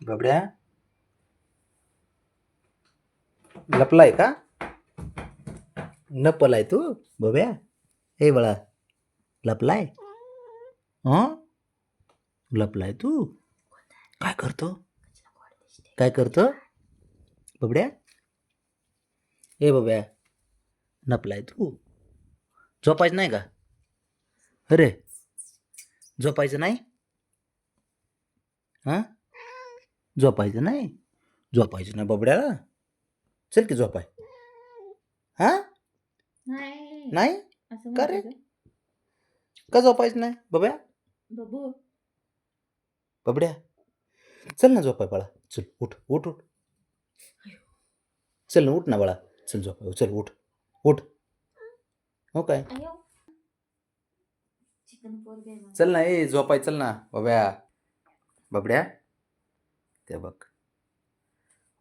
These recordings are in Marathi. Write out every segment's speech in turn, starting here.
बाबड्या लपलाय का? लपलाय तू बब्या? हे बाळा लपलाय? हं लपलाय तू? काय करतो? काय करतो बबड्या? ए बब्या लपलाय तू? झोपायचं नाही का? अरे झोपायचं नाही? हां झोपायचं नाही? झोपायचं नाही बबड्याला? चल की झोपाय. हां नाही का रे? का झोपायचं नाही बब्या? बबड्या चल ना झोपाय बाळा. चल उठ उठ उठ. चल ना उठ ना बाळा. चल झोपाय. चल उठ उठ. हो काय? चल ना ए झोपाय चल ना बब्या. बबड्या ते बघ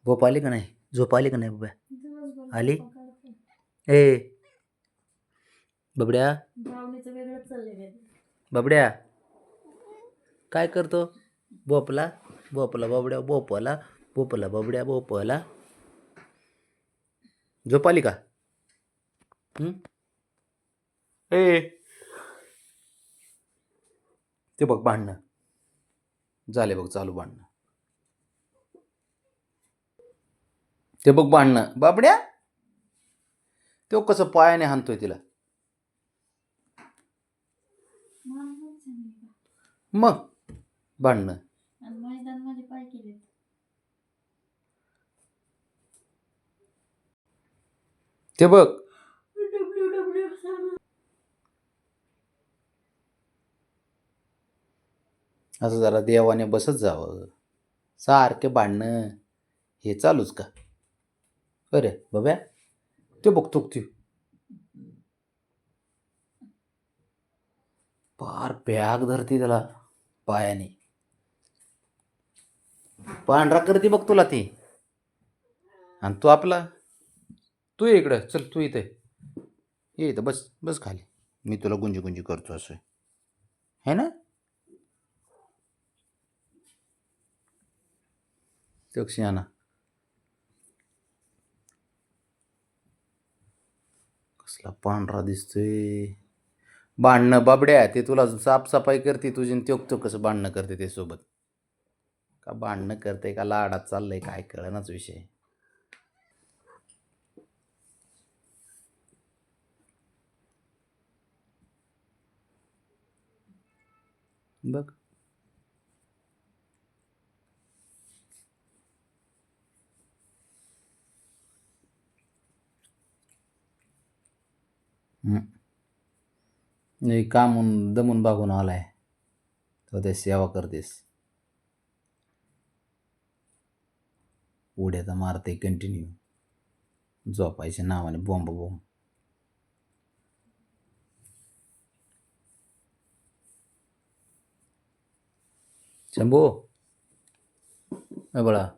झोप आली का नाही? झोप आली का नाही बब्या? आली? ए बबड्या बबड्या काय करतो? भोपला भोपला बबड्या भोपला भोपला बबड्या भोपला. झोप आली का? ए ते बघ भांडणं झाले बघ चालू भांडणं. ते बघ भांडणं बाबड्या. तो कसं पायाने हाणतोय तिला. मग भांडणं ते बघ. असं जरा देवाने बसत जावं. सारखे भांडणं हे चालूच का? अरे बब्या ते बघ थुकती फार बॅग धरती त्याला पायाने. पांढरा करते बघ तुला ती. आणि तू आपला तू ये इकडं. चल तू इथे ये. इथं बस बस खाली. मी तुला गुंजी गुंजी करतो असं है ना? तक्षयाना कसला पांढरा दिसतोय. भांडणं बाबड्या ते तुला साफसफाई करते तुझी. तो कसं भांडणं करते ते सोबत. का भांडणं करते का लाडात चाललंय काय कळनाच विषय. बघ नाही कामून दमून बागून आलाय तो ते सेवा करतेस. उड्या तर मारते कंटिन्यू झोपायच्या नावाने बॉम्ब बॉम्ब. शंभू बाळा